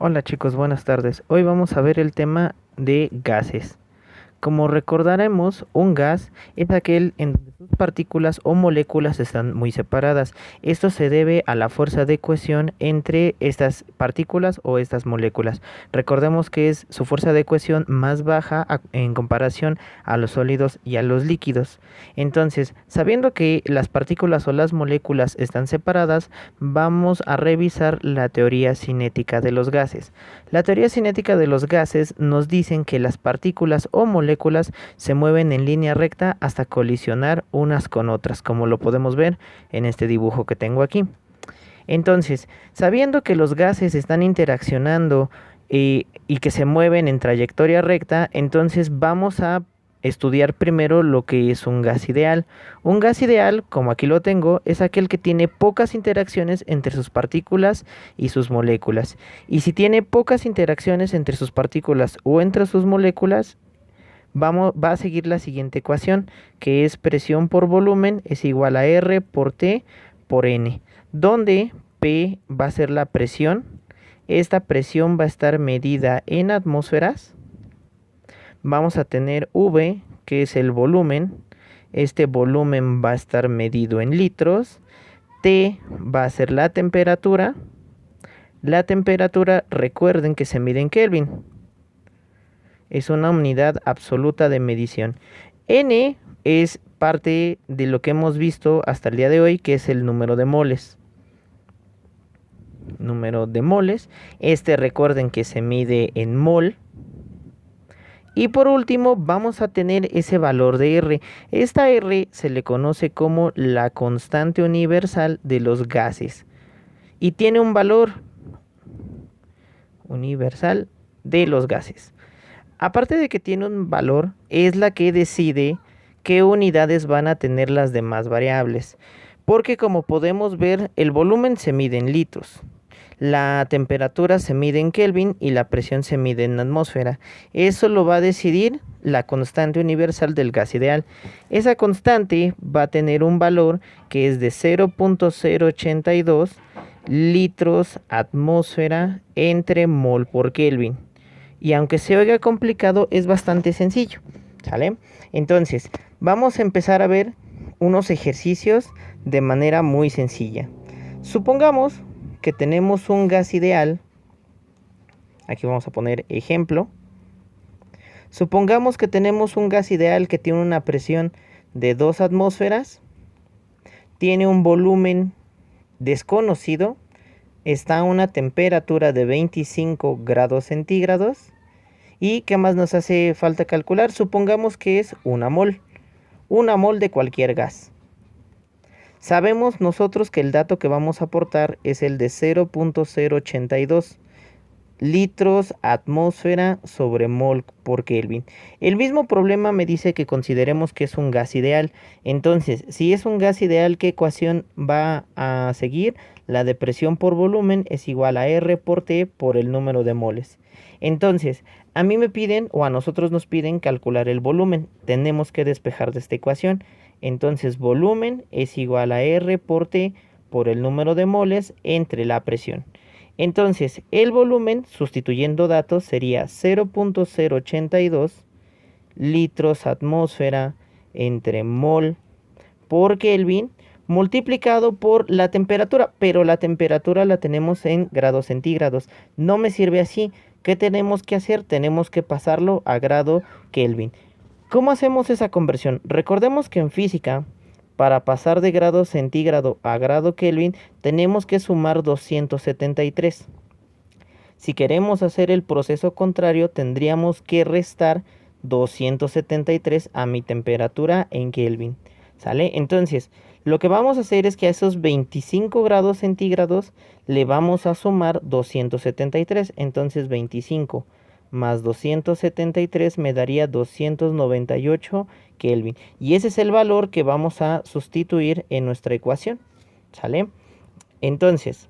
Hola chicos, buenas tardes. Hoy vamos a ver el tema de gases. Como recordaremos, un gas es aquel en donde sus partículas o moléculas están muy separadas. Esto se debe a la fuerza de cohesión entre estas partículas o estas moléculas. Recordemos que es su fuerza de cohesión más baja en comparación a los sólidos y a los líquidos. Entonces, sabiendo que las partículas o las moléculas están separadas, vamos a revisar la teoría cinética de los gases. La teoría cinética de los gases nos dicen que las partículas o moléculas se mueven en línea recta hasta colisionar unas con otras, como lo podemos ver en este dibujo que tengo aquí. Entonces, sabiendo que los gases están interaccionando y que se mueven en trayectoria recta, entonces vamos a estudiar primero lo que es un gas ideal. Un gas ideal, como aquí lo tengo, es aquel que tiene pocas interacciones entre sus partículas y sus moléculas. Y si tiene pocas interacciones entre sus partículas o entre sus moléculas, va a seguir la siguiente ecuación, que es presión por volumen es igual a R por T por N, donde P va a ser la presión. Esta presión va a estar medida en atmósferas. Vamos a tener V, que es el volumen. Este volumen va a estar medido en litros. T va a ser la temperatura. La temperatura, recuerden que se mide en Kelvin. Es una unidad absoluta de medición. N es parte de lo que hemos visto hasta el día de hoy, que es el número de moles. Número de moles. Recuerden que se mide en mol. Y por último vamos a tener ese valor de R. Esta R se le conoce como la constante universal de los gases. Y tiene un valor universal de los gases. Aparte de que tiene un valor, es la que decide qué unidades van a tener las demás variables. Porque como podemos ver, el volumen se mide en litros. La temperatura se mide en Kelvin y la presión se mide en atmósfera. Eso lo va a decidir la constante universal del gas ideal. Esa constante va a tener un valor que es de 0.082 litros atmósfera entre mol por Kelvin. Y aunque se oiga complicado, es bastante sencillo, ¿sale? Entonces, vamos a empezar a ver unos ejercicios de manera muy sencilla. Supongamos que tenemos un gas ideal. Aquí vamos a poner ejemplo. Supongamos que tenemos un gas ideal que tiene una presión de 2 atmósferas, tiene un volumen desconocido, está a una temperatura de 25 grados centígrados. ¿Y qué más nos hace falta calcular? Supongamos que es una mol de cualquier gas. Sabemos nosotros que el dato que vamos a aportar es el de 0.082 litros atmósfera sobre mol por Kelvin. El mismo problema me dice que consideremos que es un gas ideal. Entonces, si es un gas ideal, ¿qué ecuación va a seguir? La de presión por volumen es igual a R por T por el número de moles. Entonces, a mí me piden o a nosotros nos piden calcular el volumen. Tenemos que despejar de esta ecuación. Entonces, volumen es igual a R por T por el número de moles entre la presión. Entonces, el volumen, sustituyendo datos, sería 0.082 litros atmósfera entre mol por Kelvin multiplicado por la temperatura, pero la temperatura la tenemos en grados centígrados. No me sirve así. ¿Qué tenemos que hacer? Tenemos que pasarlo a grado Kelvin. ¿Cómo hacemos esa conversión? Recordemos que en física, para pasar de grado centígrado a grado Kelvin, tenemos que sumar 273. Si queremos hacer el proceso contrario, tendríamos que restar 273 a mi temperatura en Kelvin. ¿Sale? Entonces, lo que vamos a hacer es que a esos 25 grados centígrados le vamos a sumar 273. Entonces, 25 más 273 me daría 298 Kelvin. Y ese es el valor que vamos a sustituir en nuestra ecuación. ¿Sale? Entonces,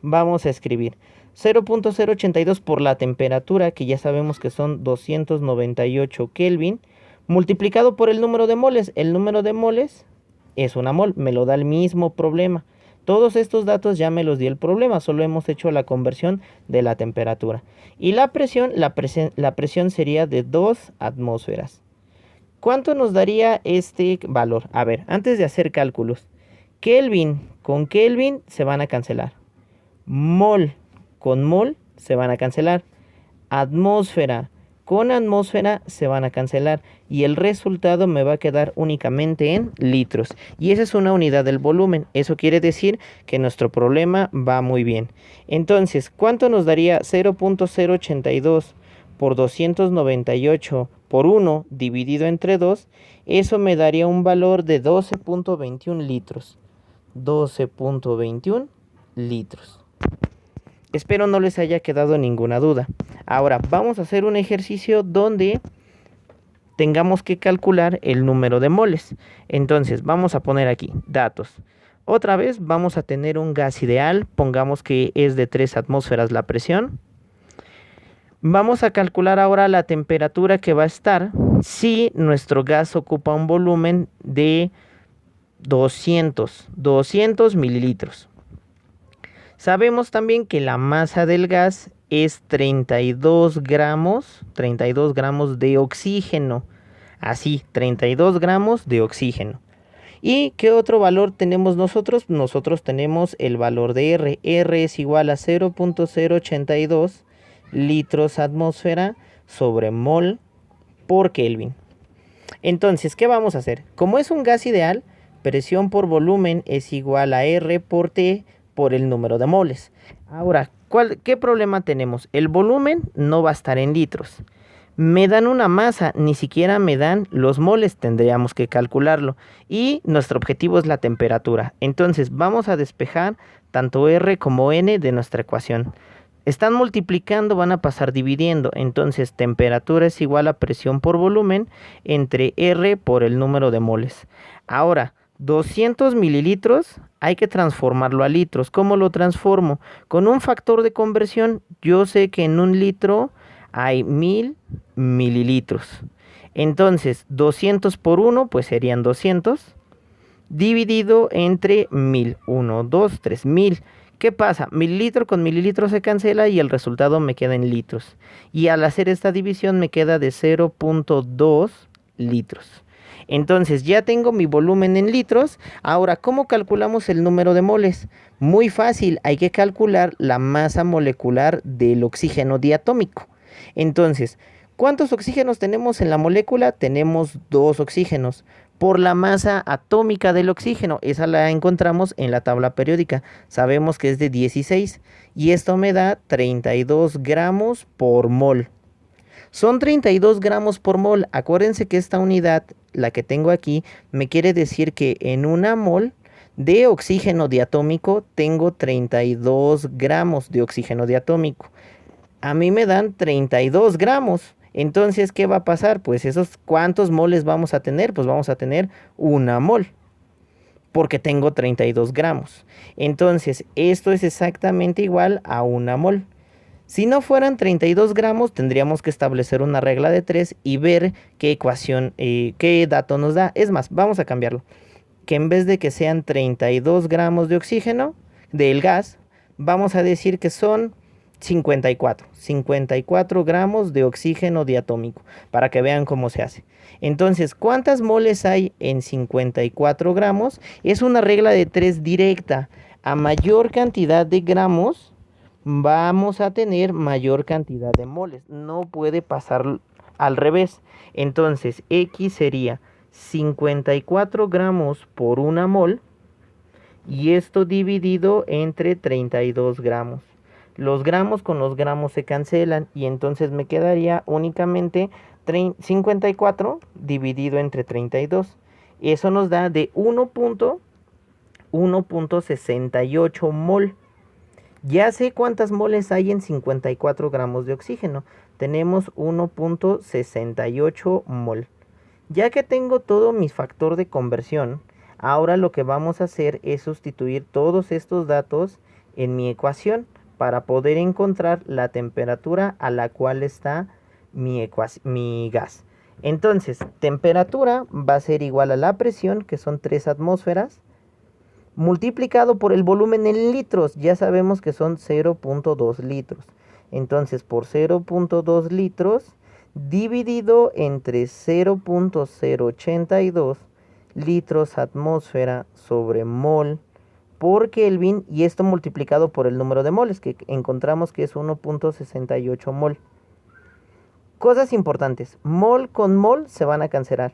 vamos a escribir 0.082 por la temperatura, que ya sabemos que son 298 Kelvin, multiplicado por el número de moles. El número de moles es una mol, me lo da el mismo problema. Todos estos datos ya me los dio el problema, solo hemos hecho la conversión de la temperatura. Y la presión sería de 2 atmósferas. ¿Cuánto nos daría este valor? A ver, antes de hacer cálculos, Kelvin con Kelvin se van a cancelar. Mol con mol se van a cancelar. Atmósfera con atmósfera se van a cancelar. Y el resultado me va a quedar únicamente en litros. Y esa es una unidad del volumen. Eso quiere decir que nuestro problema va muy bien. Entonces, ¿cuánto nos daría 0.082 por 298 por 1 dividido entre 2? Eso me daría un valor de 12.21 litros. 12.21 litros. Espero no les haya quedado ninguna duda. Ahora vamos a hacer un ejercicio donde tengamos que calcular el número de moles. Entonces vamos a poner aquí datos. Otra vez vamos a tener un gas ideal. Pongamos que es de 3 atmósferas la presión. Vamos a calcular ahora la temperatura que va a estar si nuestro gas ocupa un volumen de 200 mililitros. Sabemos también que la masa del gas es 32 gramos de oxígeno. Así, 32 gramos de oxígeno. ¿Y qué otro valor tenemos nosotros? Nosotros tenemos el valor de R. R es igual a 0.082 litros atmósfera sobre mol por Kelvin. Entonces, ¿qué vamos a hacer? Como es un gas ideal, presión por volumen es igual a R por T por el número de moles. Ahora, ¿qué problema tenemos? El volumen no va a estar en litros. Me dan una masa, ni siquiera me dan los moles, tendríamos que calcularlo. Y nuestro objetivo es la temperatura. Entonces, vamos a despejar tanto R como N de nuestra ecuación. Están multiplicando, van a pasar dividiendo. Entonces, temperatura es igual a presión por volumen entre R por el número de moles. Ahora, 200 mililitros hay que transformarlo a litros. ¿Cómo lo transformo? Con un factor de conversión, yo sé que en un litro hay 1000 mililitros. Entonces, 200 por 1, pues serían 200, dividido entre 1000. 1, 2, 3, 1000. ¿Qué pasa? Mililitro con mililitro se cancela y el resultado me queda en litros. Y al hacer esta división me queda de 0.2 litros. Entonces ya tengo mi volumen en litros. Ahora, ¿cómo calculamos el número de moles? Muy fácil, hay que calcular la masa molecular del oxígeno diatómico. Entonces, ¿cuántos oxígenos tenemos en la molécula? Tenemos 2 oxígenos. Por la masa atómica del oxígeno, esa la encontramos en la tabla periódica. Sabemos que es de 16 y esto me da 32 gramos por mol. Son 32 gramos por mol. Acuérdense que esta unidad, la que tengo aquí, me quiere decir que en una mol de oxígeno diatómico tengo 32 gramos de oxígeno diatómico. A mí me dan 32 gramos. Entonces, ¿qué va a pasar? Pues ¿cuántos moles vamos a tener? Pues vamos a tener una mol, porque tengo 32 gramos. Entonces, esto es exactamente igual a una mol. Si no fueran 32 gramos, tendríamos que establecer una regla de 3 y ver qué ecuación, qué dato nos da. Es más, vamos a cambiarlo. Que en vez de que sean 32 gramos de oxígeno, del gas, vamos a decir que son 54 gramos de oxígeno diatómico, para que vean cómo se hace. Entonces, ¿cuántas moles hay en 54 gramos? Es una regla de 3 directa. A mayor cantidad de gramos, vamos a tener mayor cantidad de moles. No puede pasar al revés. Entonces, X sería 54 gramos por una mol, y esto dividido entre 32 gramos. Los gramos con los gramos se cancelan y entonces me quedaría únicamente 54 dividido entre 32. Eso nos da de 1.68 mol. Ya sé cuántas moles hay en 54 gramos de oxígeno. Tenemos 1.68 mol. Ya que tengo todo mi factor de conversión, ahora lo que vamos a hacer es sustituir todos estos datos en mi ecuación para poder encontrar la temperatura a la cual está mi gas. Entonces, temperatura va a ser igual a la presión, que son 3 atmósferas, multiplicado por el volumen en litros. Ya sabemos que son 0.2 litros. Entonces, por 0.2 litros dividido entre 0.082 litros atmósfera sobre mol por Kelvin, y esto multiplicado por el número de moles, que encontramos que es 1.68 mol. Cosas importantes, mol con mol se van a cancelar.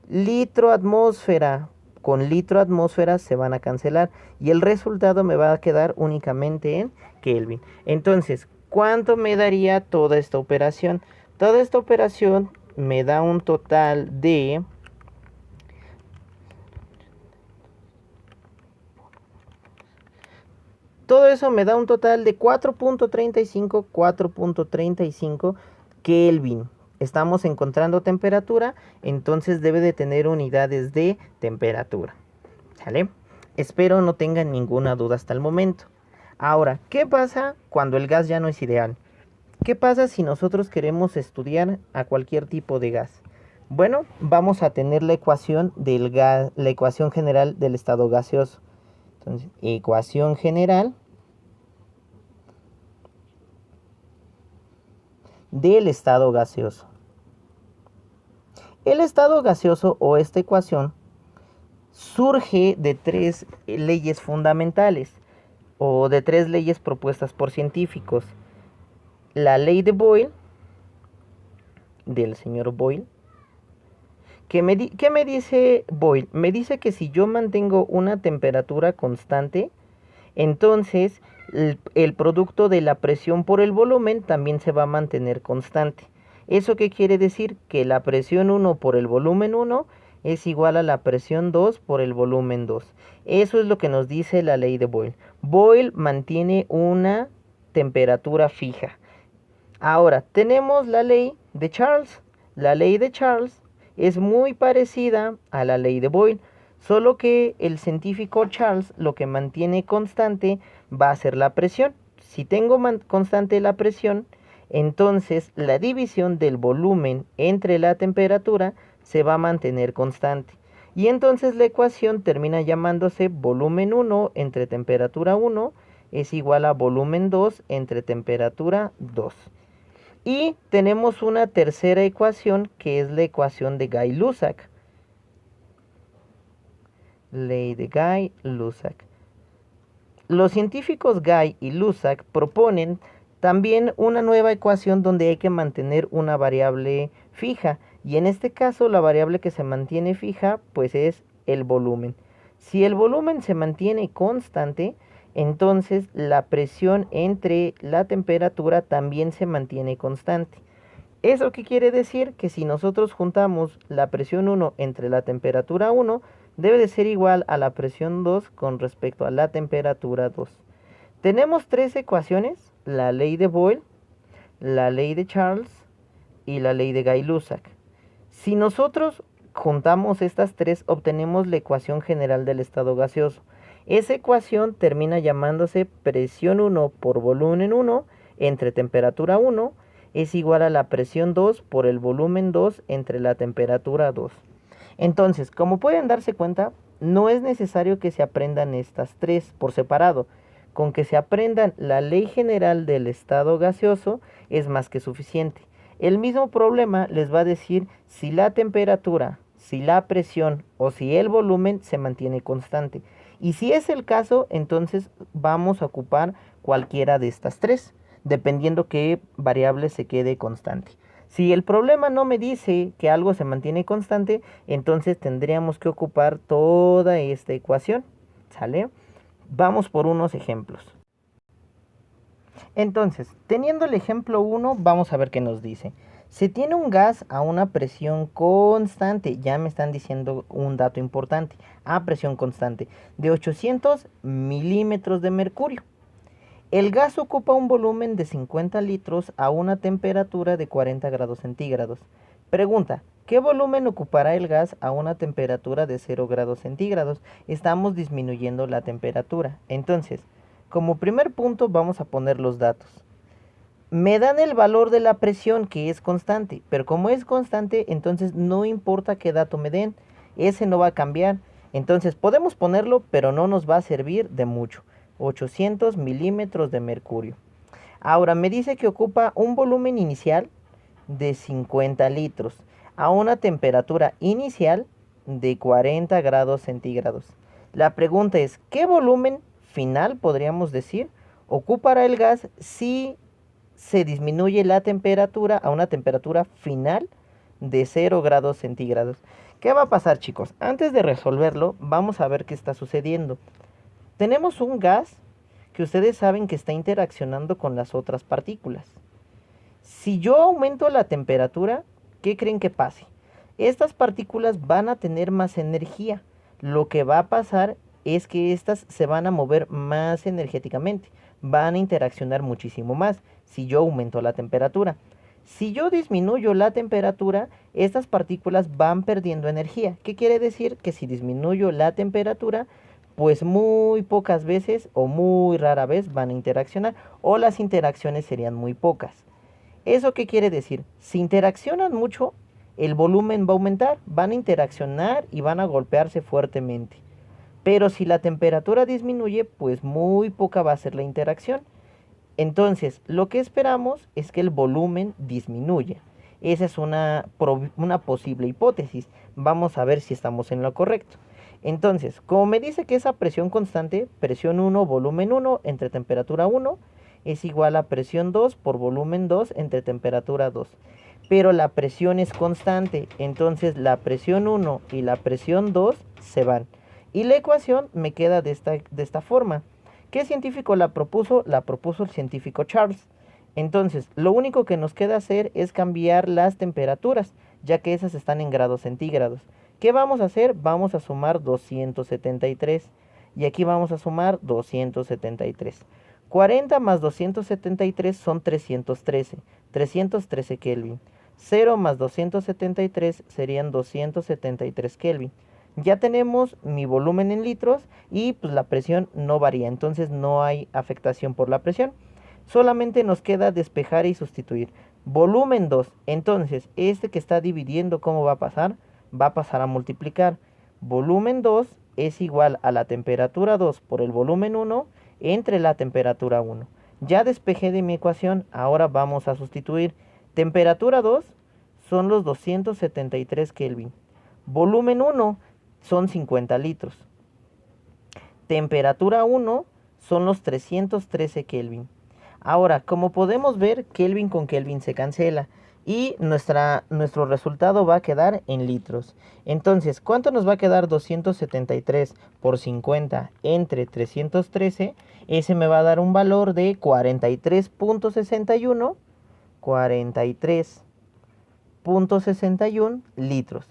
Litro atmósfera con litro atmósfera se van a cancelar. Y el resultado me va a quedar únicamente en Kelvin. Entonces, ¿cuánto me daría toda esta operación? Toda esta operación me da un total de... Todo eso me da un total de 4.35 Kelvin. Estamos encontrando temperatura, entonces debe de tener unidades de temperatura. ¿Sale? Espero no tengan ninguna duda hasta el momento. Ahora, ¿qué pasa cuando el gas ya no es ideal? ¿Qué pasa si nosotros queremos estudiar a cualquier tipo de gas? Bueno, vamos a tener la ecuación del gas, la ecuación general del estado gaseoso. Entonces, ecuación general del estado gaseoso. El estado gaseoso o esta ecuación surge de tres leyes fundamentales o de tres leyes propuestas por científicos. La ley de Boyle, del señor Boyle. ¿Qué me dice Boyle? Me dice que si yo mantengo una temperatura constante, entonces el producto de la presión por el volumen también se va a mantener constante. ¿Eso qué quiere decir? Que la presión 1 por el volumen 1 es igual a la presión 2 por el volumen 2. Eso es lo que nos dice la ley de Boyle. Boyle mantiene una temperatura fija. Ahora, tenemos la ley de Charles. La ley de Charles es muy parecida a la ley de Boyle, solo que el científico Charles lo que mantiene constante va a ser la presión. Si tengo constante la presión, entonces la división del volumen entre la temperatura se va a mantener constante. Y entonces la ecuación termina llamándose volumen 1 entre temperatura 1 es igual a volumen 2 entre temperatura 2. Y tenemos una tercera ecuación que es la ecuación de Guy-Lussac. Ley de Guy-Lussac. Los científicos Guy y Lussac proponen también una nueva ecuación donde hay que mantener una variable fija. Y en este caso la variable que se mantiene fija pues es el volumen. Si el volumen se mantiene constante, entonces la presión entre la temperatura también se mantiene constante. ¿Eso qué quiere decir? Que si nosotros juntamos la presión 1 entre la temperatura 1, debe de ser igual a la presión 2 con respecto a la temperatura 2. Tenemos tres ecuaciones, la ley de Boyle, la ley de Charles y la ley de Guy-Lussac. Si nosotros juntamos estas tres, obtenemos la ecuación general del estado gaseoso. Esa ecuación termina llamándose presión 1 por volumen 1 entre temperatura 1 es igual a la presión 2 por el volumen 2 entre la temperatura 2. Entonces, como pueden darse cuenta, no es necesario que se aprendan estas tres por separado. Con que se aprendan la ley general del estado gaseoso es más que suficiente. El mismo problema les va a decir si la temperatura, si la presión o si el volumen se mantiene constante. Y si es el caso, entonces vamos a ocupar cualquiera de estas tres, dependiendo qué variable se quede constante. Si el problema no me dice que algo se mantiene constante, entonces tendríamos que ocupar toda esta ecuación. ¿Sale? Vamos por unos ejemplos. Entonces, teniendo el ejemplo 1, vamos a ver qué nos dice. Se tiene un gas a una presión constante, ya me están diciendo un dato importante, a presión constante, de 800 milímetros de mercurio. El gas ocupa un volumen de 50 litros a una temperatura de 40 grados centígrados. Pregunta, ¿qué volumen ocupará el gas a una temperatura de 0 grados centígrados? Estamos disminuyendo la temperatura. Entonces, como primer punto vamos a poner los datos. Me dan el valor de la presión que es constante, pero como es constante, entonces no importa qué dato me den, ese no va a cambiar. Entonces podemos ponerlo, pero no nos va a servir de mucho. 800 milímetros de mercurio. Ahora me dice que ocupa un volumen inicial de 50 litros a una temperatura inicial de 40 grados centígrados. La pregunta es, ¿qué volumen final, podríamos decir, ocupará el gas si se disminuye la temperatura a una temperatura final de 0 grados centígrados? ¿Qué va a pasar, chicos? Antes de resolverlo, vamos a ver qué está sucediendo. Tenemos un gas que ustedes saben que está interaccionando con las otras partículas. Si yo aumento la temperatura, ¿qué creen que pase? Estas partículas van a tener más energía. Lo que va a pasar es que estas se van a mover más energéticamente. Van a interaccionar muchísimo más si yo aumento la temperatura. Si yo disminuyo la temperatura, estas partículas van perdiendo energía. ¿Qué quiere decir? Que si disminuyo la temperatura, pues muy pocas veces o muy rara vez van a interaccionar, o las interacciones serían muy pocas. ¿Eso qué quiere decir? Si interaccionan mucho, el volumen va a aumentar, van a interaccionar y van a golpearse fuertemente. Pero si la temperatura disminuye, pues muy poca va a ser la interacción. Entonces, lo que esperamos es que el volumen disminuya. Esa es una posible hipótesis. Vamos a ver si estamos en lo correcto. Entonces, como me dice que esa presión constante, presión 1, volumen 1 entre temperatura 1, es igual a presión 2 por volumen 2 entre temperatura 2. Pero la presión es constante, entonces la presión 1 y la presión 2 se van. Y la ecuación me queda de esta forma. ¿Qué científico la propuso? La propuso el científico Charles. Entonces, lo único que nos queda hacer es cambiar las temperaturas, ya que esas están en grados centígrados. ¿Qué vamos a hacer? Vamos a sumar 273. Y aquí vamos a sumar 273. 40 más 273 son 313. 313 Kelvin. 0 más 273 serían 273 Kelvin. Ya tenemos mi volumen en litros y pues la presión no varía, entonces no hay afectación por la presión. Solamente nos queda despejar y sustituir. Volumen 2, entonces este que está dividiendo, ¿cómo va a pasar? Va a pasar a multiplicar. Volumen 2 es igual a la temperatura 2 por el volumen 1 entre la temperatura 1. Ya despejé de mi ecuación, ahora vamos a sustituir. Temperatura 2 son los 273 Kelvin. Volumen 1 son 50 litros. Temperatura 1 son los 313 Kelvin. Ahora, como podemos ver, Kelvin con Kelvin se cancela y nuestro resultado va a quedar en litros. Entonces, ¿cuánto nos va a quedar 273 por 50 entre 313? Ese me va a dar un valor de 43.61 43.61 litros.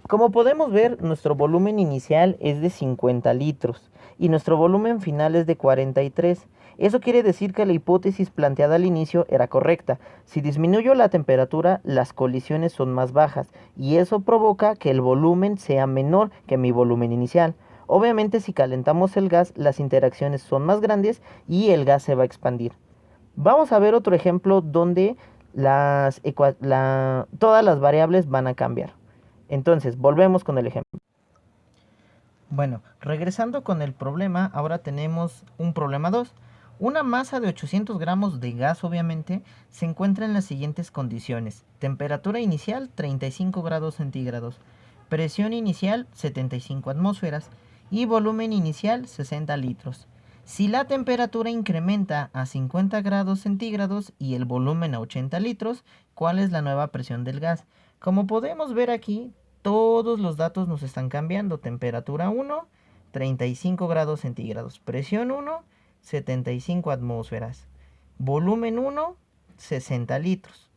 Como podemos ver, nuestro volumen inicial es de 50 litros y nuestro volumen final es de 43. Eso quiere decir que la hipótesis planteada al inicio era correcta. Si disminuyo la temperatura, las colisiones son más bajas y eso provoca que el volumen sea menor que mi volumen inicial. Obviamente, si calentamos el gas, las interacciones son más grandes y el gas se va a expandir. Vamos a ver otro ejemplo donde todas las variables van a cambiar. Entonces, volvemos con el ejemplo. Bueno, regresando con el problema, ahora tenemos un problema 2. Una masa de 800 gramos de gas, obviamente, se encuentra en las siguientes condiciones. Temperatura inicial, 35 grados centígrados. Presión inicial, 75 atmósferas. Y volumen inicial, 60 litros. Si la temperatura incrementa a 50 grados centígrados y el volumen a 80 litros, ¿cuál es la nueva presión del gas? Como podemos ver aquí, todos los datos nos están cambiando. Temperatura 1, 35 grados centígrados. Presión 1, 75 atmósferas. Volumen 1, 60 litros.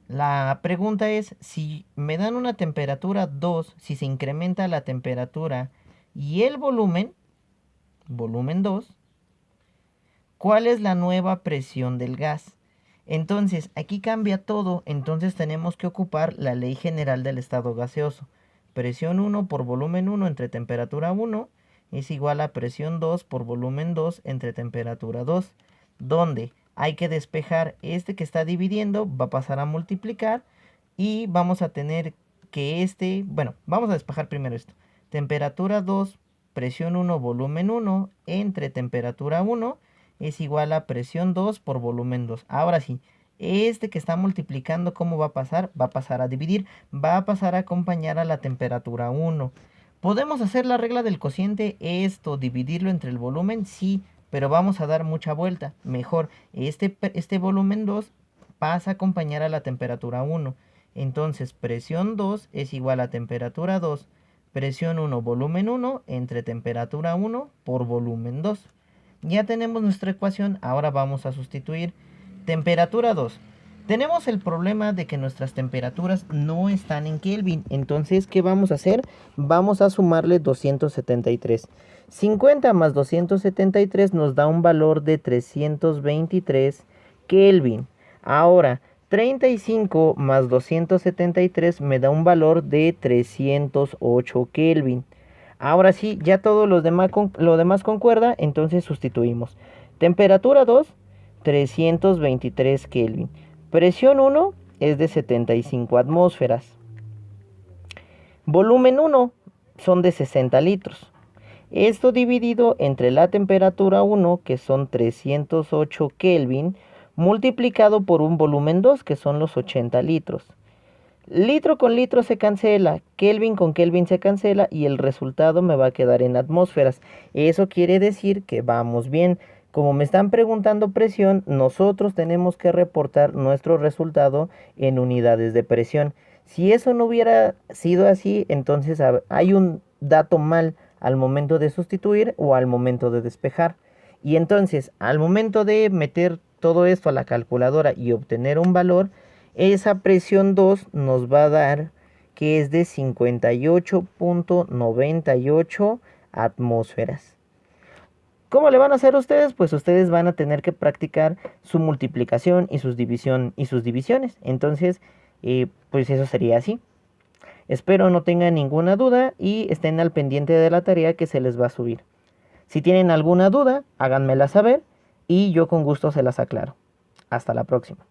La pregunta es, si me dan una temperatura 2, si se incrementa la temperatura y el volumen 2, ¿cuál es la nueva presión del gas? Entonces, aquí cambia todo, entonces tenemos que ocupar la ley general del estado gaseoso. Presión 1 por volumen 1 entre temperatura 1 es igual a presión 2 por volumen 2 entre temperatura 2, donde hay que despejar este que está dividiendo, va a pasar a multiplicar y vamos a tener que vamos a despejar primero esto. Temperatura 2 presión 1, volumen 1, entre temperatura 1 es igual a presión 2 por volumen 2. Ahora sí, este que está multiplicando, ¿cómo va a pasar? Va a pasar a dividir, va a pasar a acompañar a la temperatura 1. ¿Podemos hacer la regla del cociente? Esto, dividirlo entre el volumen, sí, pero vamos a dar mucha vuelta. Mejor, este volumen 2 pasa a acompañar a la temperatura 1. Entonces, presión 2 es igual a temperatura 2, presión 1, volumen 1, entre temperatura 1 por volumen 2. Ya tenemos nuestra ecuación, ahora vamos a sustituir. Temperatura 2. Tenemos el problema de que nuestras temperaturas no están en Kelvin. Entonces, ¿qué vamos a hacer? Vamos a sumarle 273. 50 más 273 nos da un valor de 323 Kelvin. Ahora, 35 más 273 me da un valor de 308 Kelvin. Ahora sí, ya todo lo demás concuerda, entonces sustituimos. Temperatura 2, 323 Kelvin. Presión 1 es de 75 atmósferas. Volumen 1 son de 60 litros. Esto dividido entre la temperatura 1, que son 308 Kelvin, multiplicado por un volumen 2, que son los 80 litros. Litro con litro se cancela, Kelvin con Kelvin se cancela y el resultado me va a quedar en atmósferas. Eso quiere decir que vamos bien. Como me están preguntando presión, nosotros tenemos que reportar nuestro resultado en unidades de presión. Si eso no hubiera sido así, entonces hay un dato mal al momento de sustituir o al momento de despejar. Y entonces, al momento de meter todo esto a la calculadora y obtener un valor, esa presión 2 nos va a dar que es de 58.98 atmósferas. ¿Cómo le van a hacer ustedes? Pues ustedes van a tener que practicar su multiplicación y sus divisiones. Entonces, pues eso sería así. Espero no tengan ninguna duda y estén al pendiente de la tarea que se les va a subir. Si tienen alguna duda, háganmela saber y yo con gusto se las aclaro. Hasta la próxima.